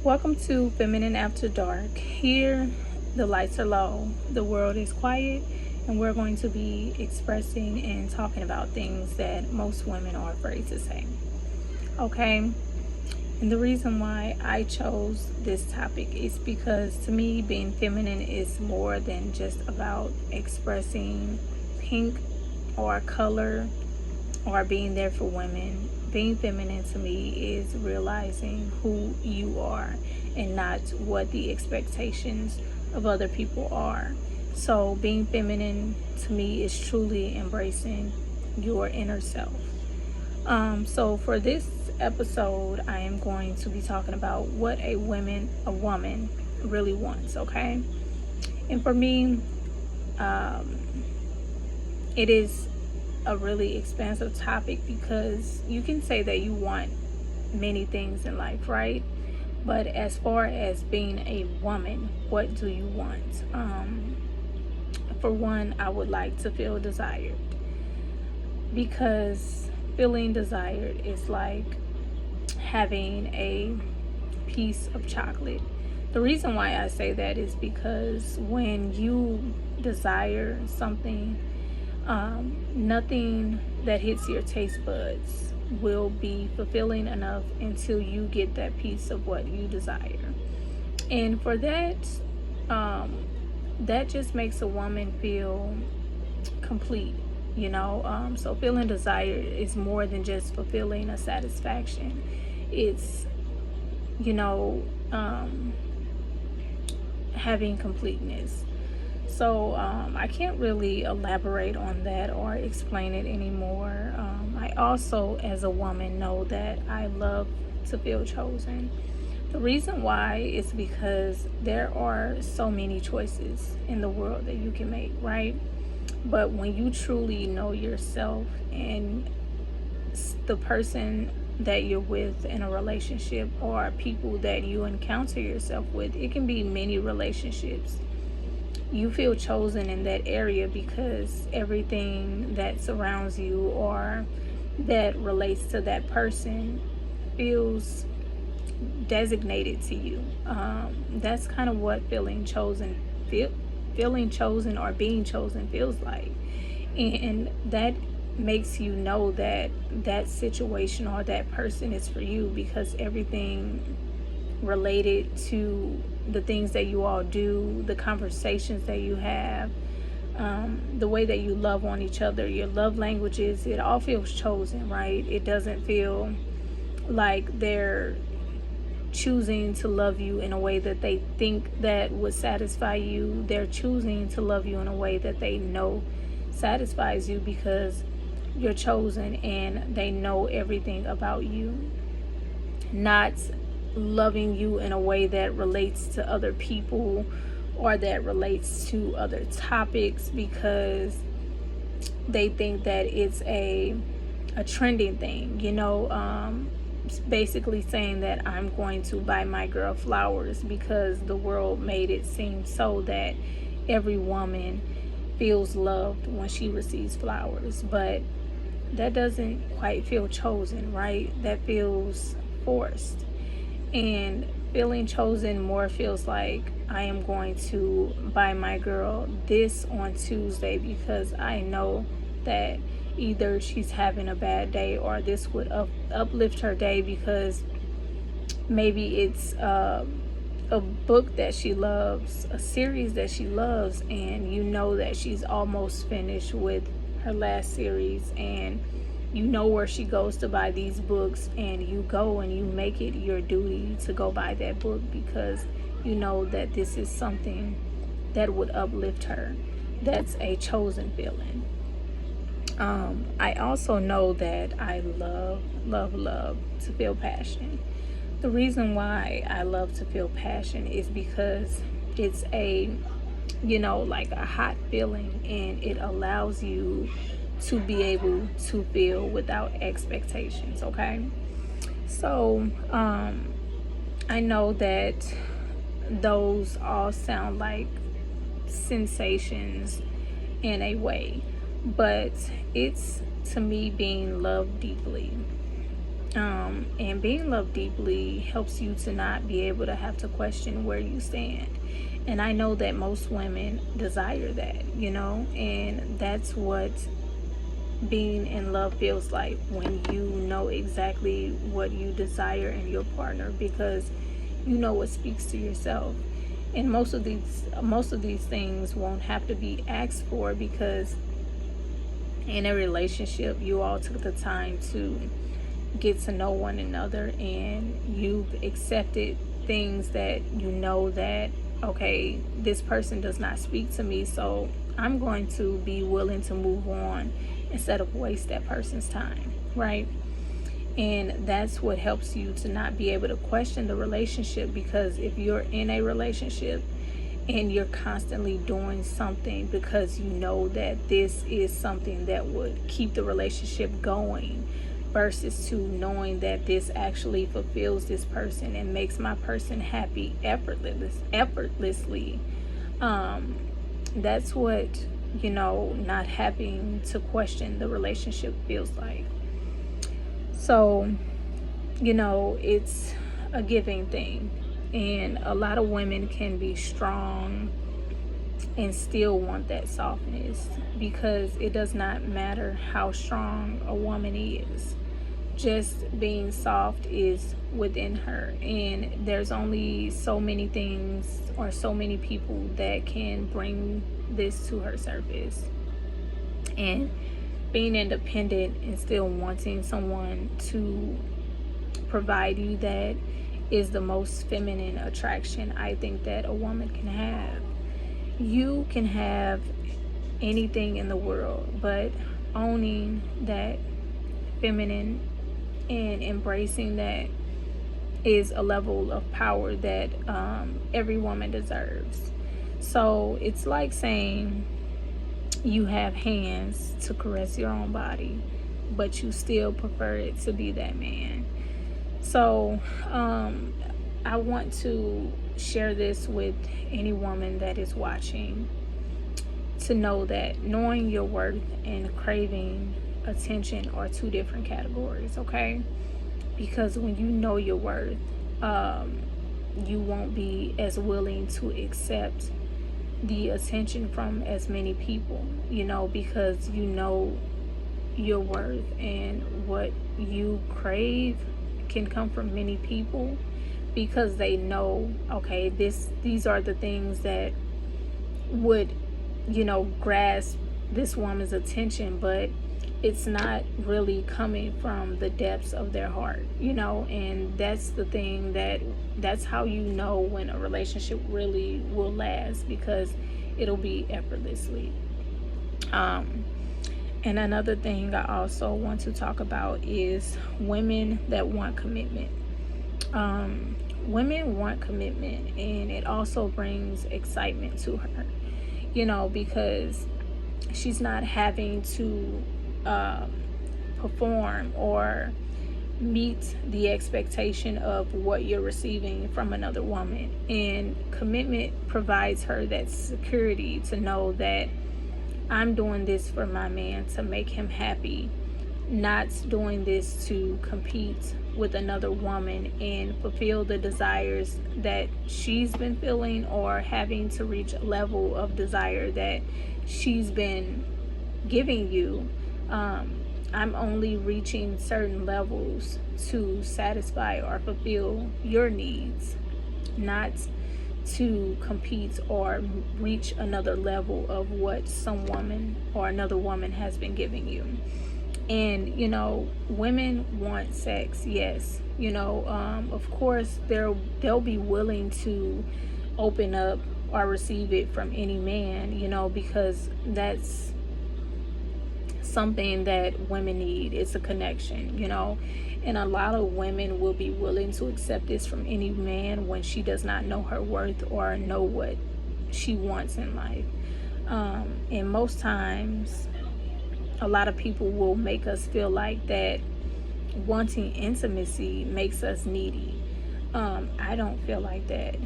Welcome to Feminine After Dark. Here, the lights are low, the world is quiet, and we're going to be expressing and talking about things that most women are afraid to say. Okay? And the reason why I chose this topic is because to me, being feminine is more than just about expressing pink or color or being there for women. Being feminine to me is realizing who you are and not what the expectations of other people are. So, being feminine to me is truly embracing your inner self. So for this episode, I am going to be talking about what a woman really wants. Okay, and for me, um, it is a really expansive topic because you can say that you want many things in life, right? But as far as being a woman, what do you want? For one, I would like to feel desired because feeling desired is like having a piece of chocolate. The reason why I say that is because when you desire something, nothing that hits your taste buds will be fulfilling enough until you get that piece of what you desire. And for that, that just makes a woman feel complete, so feeling desired is more than just fulfilling a satisfaction. It's, you know, um, having completeness. So I can't really elaborate on that or explain it anymore. I also, as a woman, know that I love to feel chosen. The reason why is because there are so many choices in the world that you can make, right? But when you truly know yourself and the person that you're with in a relationship or people that you encounter yourself with, it can be many relationships. You feel chosen in that area because everything that surrounds you or that relates to that person feels designated to you. That's kind of what feeling chosen or being chosen feels like, and that makes you know that that situation or that person is for you because everything related to the things that you all do, the conversations that you have, the way that you love on each other, your love languages, it all feels chosen, right? It doesn't feel like they're choosing to love you in a way that they think that would satisfy you. They're choosing to love you in a way that they know satisfies you because you're chosen and they know everything about you. Not loving you in a way that relates to other people or that relates to other topics because they think that it's a trending thing, basically saying that I'm going to buy my girl flowers because the world made it seem so that every woman feels loved when she receives flowers, but that doesn't quite feel chosen, right? That feels forced. And feeling chosen more feels like I am going to buy my girl this on Tuesday because I know that either she's having a bad day or this would uplift her day because maybe it's a book that she loves, a series that she loves, and you know that she's almost finished with her last series, and you know where she goes to buy these books, and you go and you make it your duty to go buy that book because you know that this is something that would uplift her. That's a chosen feeling. I also know that I love to feel passion. The reason why I love to feel passion is because it's like a hot feeling, and it allows you to be able to feel without expectations, okay? So, I know that those all sound like sensations in a way, but it's to me being loved deeply. And being loved deeply helps you to not be able to have to question where you stand. And I know that most women desire that, and that's what being in love feels like, when you know exactly what you desire in your partner, because you know what speaks to yourself. And most of these things won't have to be asked for, because in a relationship you all took the time to get to know one another, and you've accepted things that you know that, okay, this person does not speak to me, so I'm going to be willing to move on instead of waste that person's time, right? And that's what helps you to not be able to question the relationship, because if you're in a relationship and you're constantly doing something because you know that this is something that would keep the relationship going, versus to knowing that this actually fulfills this person and makes my person happy effortlessly, that's what, not having to question the relationship feels like. So, it's a giving thing. And a lot of women can be strong and still want that softness, because it does not matter how strong a woman is. Just being soft is within her. And there's only so many things or so many people that can bring this to her surface. And being independent and still wanting someone to provide you that is the most feminine attraction I think that a woman can have. You can have anything in the world, but owning that feminine and embracing that is a level of power that every woman deserves. So it's like saying you have hands to caress your own body, but you still prefer it to be that man. So I want to share this with any woman that is watching, to know that knowing your worth and craving attention are two different categories, okay? Because when you know your worth, you won't be as willing to accept the attention from as many people, because you know your worth, and what you crave can come from many people, because they know, okay, these are the things that would, grasp this woman's attention, but it's not really coming from the depths of their heart, and that's the thing, that's how you know when a relationship really will last, because it'll be effortlessly. And another thing I also want to talk about is women that want commitment. Women want commitment, and it also brings excitement to her, because she's not having to perform or meet the expectation of what you're receiving from another woman. And commitment provides her that security to know that I'm doing this for my man to make him happy, not doing this to compete with another woman and fulfill the desires that she's been feeling, or having to reach a level of desire that she's been giving you. I'm only reaching certain levels to satisfy or fulfill your needs, not to compete or reach another level of what some woman or another woman has been giving you. And women want sex, yes. Of course they'll be willing to open up or receive it from any man, because that's something that women need. It's a connection, and a lot of women will be willing to accept this from any man when she does not know her worth or know what she wants in life. And most times a lot of people will make us feel like that wanting intimacy makes us needy. I don't feel like that.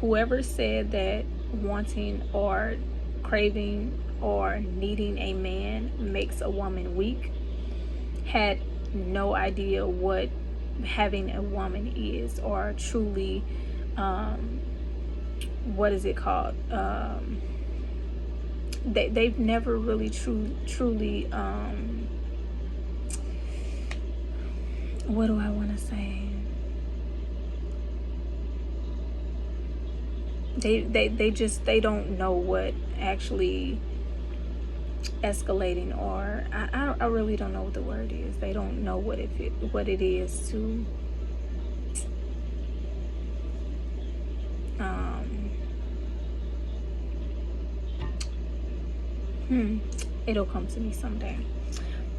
Whoever said that wanting or craving or needing a man makes a woman weak had no idea what having a woman is, or truly, what is it called? They've never really truly, what do I want to say? They don't know what actually escalating, or I really don't know what the word is. They don't know what it is to it'll come to me someday.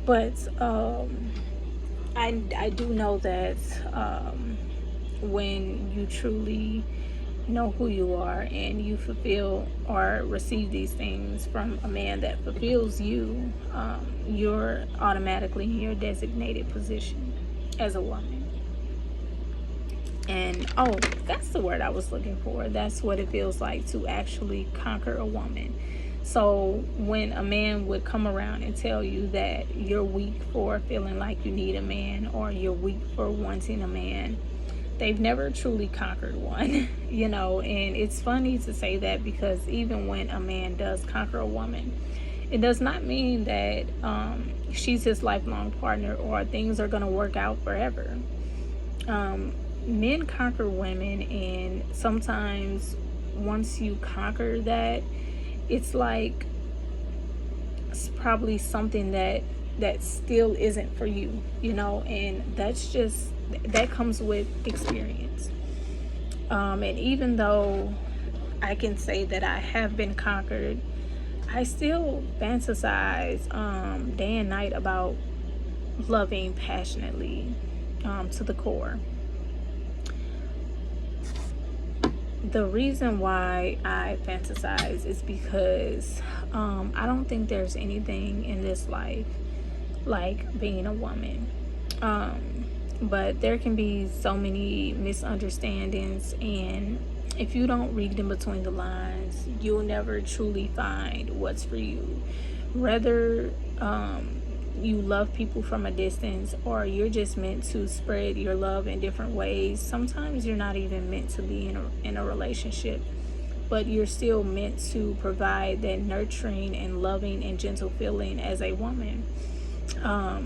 But I do know that when you truly know who you are and you fulfill or receive these things from a man that fulfills you, you're automatically in your designated position as a woman. And that's the word I was looking for. That's what it feels like to actually conquer a woman. So when a man would come around and tell you that you're weak for feeling like you need a man, or you're weak for wanting a man, they've never truly conquered one. And it's funny to say that, because even when a man does conquer a woman, it does not mean that she's his lifelong partner, or things are going to work out forever. Men conquer women, and sometimes once you conquer that, it's like it's probably something that still isn't for you, and that comes with experience. And even though I can say that I have been conquered, I still fantasize day and night about loving passionately, to the core. The reason why I fantasize is because I don't think there's anything in this life like being a woman. But there can be so many misunderstandings, and if you don't read in between the lines, you'll never truly find what's for you. Whether you love people from a distance, or you're just meant to spread your love in different ways. Sometimes you're not even meant to be in a relationship, but you're still meant to provide that nurturing and loving and gentle feeling as a woman.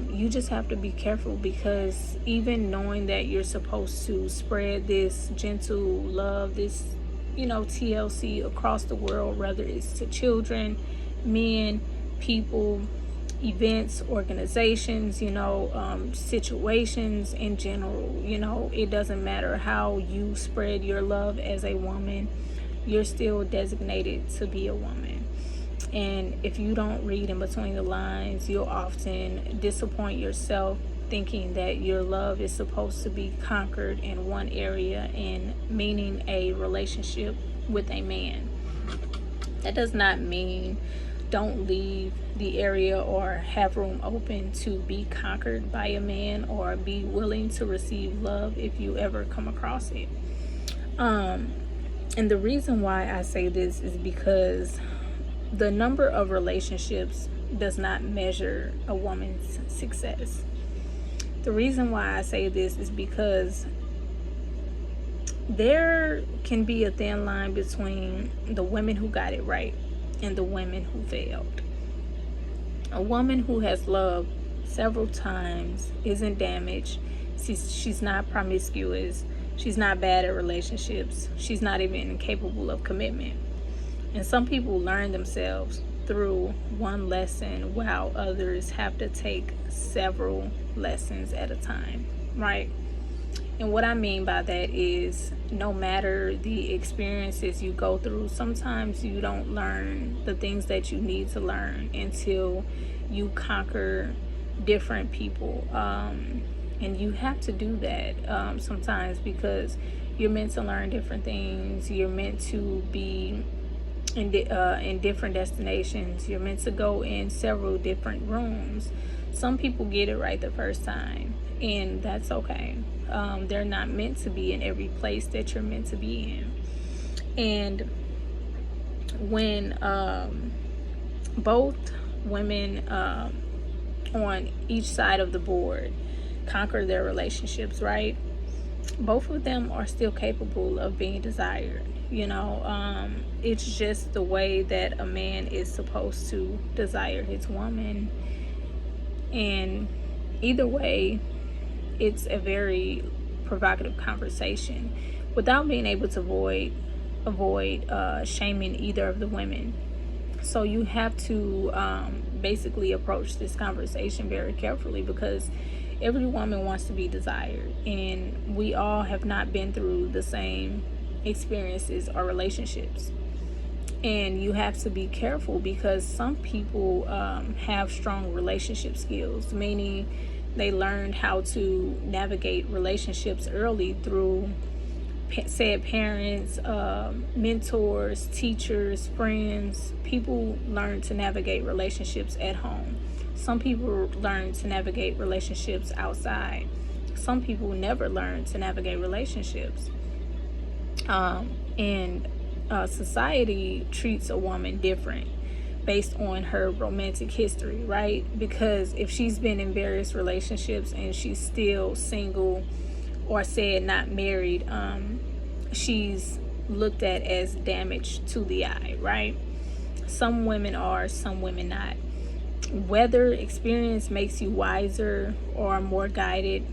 You just have to be careful, because even knowing that you're supposed to spread this gentle love, this TLC across the world, whether it's to children, men, people, events, organizations, situations in general, it doesn't matter how you spread your love as a woman, you're still designated to be a woman. And if you don't read in between the lines, you'll often disappoint yourself, thinking that your love is supposed to be conquered in one area, and meaning a relationship with a man. That does not mean don't leave the area or have room open to be conquered by a man, or be willing to receive love if you ever come across it. And the reason why I say this is because the number of relationships does not measure a woman's success. The reason why I say this is because there can be a thin line between the women who got it right and the women who failed. A woman who has loved several times isn't damaged. She's not promiscuous. She's not bad at relationships. She's not even incapable of commitment. And some people learn themselves through one lesson, while others have to take several lessons at a time, right? And what I mean by that is, no matter the experiences you go through, sometimes you don't learn the things that you need to learn until you conquer different people. And you have to do that sometimes, because you're meant to learn different things. You're meant to be in different destinations. You're meant to go in several different rooms. Some people get it right the first time, and that's okay. They're not meant to be in every place that you're meant to be in. And when both women on each side of the board conquer their relationships, right? Both of them are still capable of being desired. It's just the way that a man is supposed to desire his woman. And either way, it's a very provocative conversation without being able to avoid shaming either of the women. So you have to basically approach this conversation very carefully, because every woman wants to be desired, and we all have not been through the same experiences or relationships. And you have to be careful, because some people have strong relationship skills, meaning they learned how to navigate relationships early through said parents, mentors, teachers, friends. People learn to navigate relationships at home. Some people learn to navigate relationships outside. Some people never learn to navigate relationships. And society treats a woman different based on her romantic history, right? Because if she's been in various relationships and she's still single, or said not married, she's looked at as damaged to the eye, right? Some women are, some women not. Whether experience makes you wiser or more guided,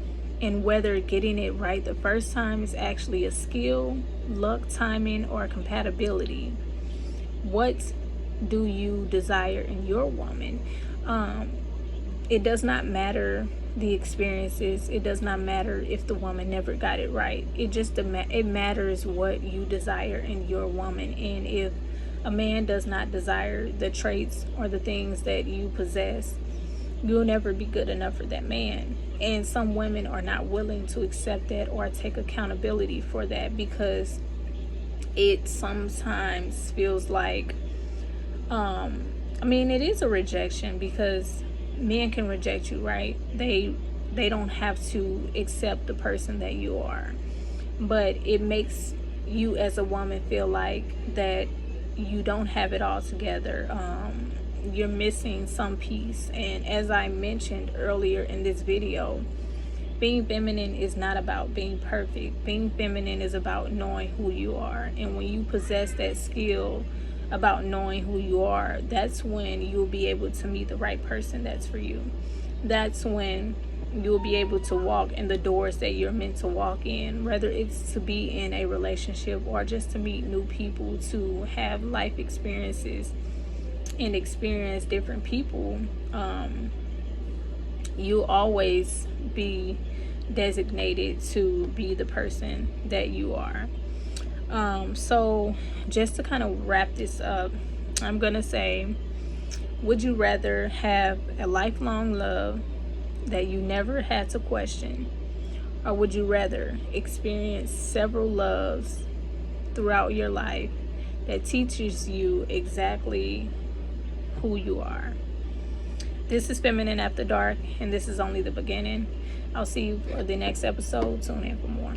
and whether getting it right the first time is actually a skill, luck, timing, or compatibility. What do you desire in your woman? It does not matter the experiences. It does not matter if the woman never got it right. It matters what you desire in your woman. And if a man does not desire the traits or the things that you possess, you'll never be good enough for that man. And some women are not willing to accept that or take accountability for that, because it sometimes feels like it is a rejection, because men can reject you, right? They don't have to accept the person that you are, but it makes you as a woman feel like that you don't have it all together. You're missing some piece. And as I mentioned earlier in this video, being feminine is not about being perfect. Being feminine is about knowing who you are. And when you possess that skill about knowing who you are, that's when you'll be able to meet the right person that's for you. That's when you'll be able to walk in the doors that you're meant to walk in, whether it's to be in a relationship or just to meet new people, to have life experiences and experience different people. You'll always be designated to be the person that you are. So just to kind of wrap this up, I'm gonna say, would you rather have a lifelong love that you never had to question, or would you rather experience several loves throughout your life that teaches you exactly who you are? This is Feminine After Dark, and this is only the beginning. I'll see you for the next episode. Tune in for more.